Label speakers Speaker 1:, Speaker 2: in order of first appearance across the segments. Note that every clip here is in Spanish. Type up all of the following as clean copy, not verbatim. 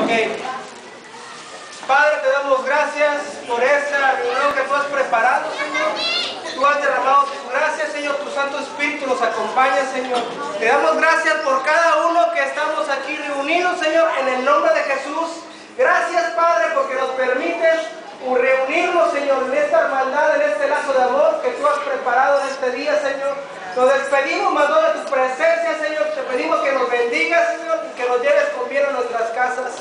Speaker 1: Ok. Padre, te damos gracias por esta reunión que tú has preparado, Señor. Tú has derramado tu gracia, Señor. Tu Santo Espíritu nos acompaña, Señor. Te damos gracias por cada uno que estamos aquí reunidos, Señor, en el nombre de Jesús. Gracias, Padre, porque nos permites reunirnos, Señor, en esta hermandad, en este lazo de amor que tú has preparado en este día, Señor. Nos despedimos, más de tu presencia, Señor. Te pedimos que nos bendigas, Señor, y que nos lleves con bien a nuestras casas.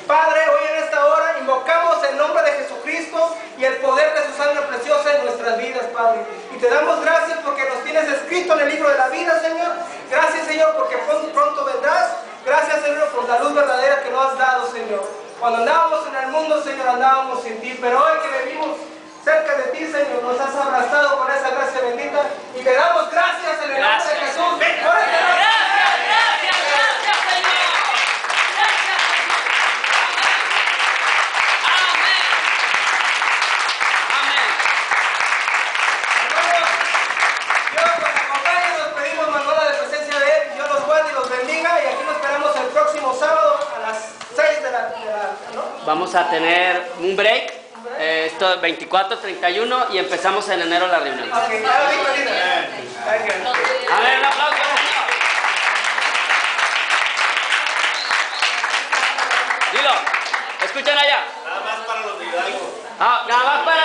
Speaker 1: Padre, hoy en esta hora invocamos el nombre de Jesucristo y el poder de su sangre preciosa en nuestras vidas, Padre. Y te damos gracias porque nos tienes escrito en el libro de la vida, Señor. Gracias, Señor, porque pronto vendrás. Gracias, Señor, por la luz verdadera que nos has dado, Señor. Cuando andábamos en el mundo, Señor, andábamos sin ti, pero hoy que venimos cerca de ti, Señor, nos has abrazado con esa gracia bendita y te damos gracias en el nombre de Jesús. Por este
Speaker 2: Gracias, Señor. Gracias, Amén. Amén.
Speaker 1: Hermanos, Dios nos acompañe, nos pedimos más de la presencia de Él. Dios los guarde y los bendiga y aquí nos esperamos el próximo sábado a las 6 de la ¿no?
Speaker 2: Vamos a tener un break. Esto 24, 31 y empezamos en enero la reunión.
Speaker 1: Ok, Amén,
Speaker 2: un aplauso. Dilo, escuchen allá.
Speaker 3: Nada más para los de Hidalgo.
Speaker 2: Nada más para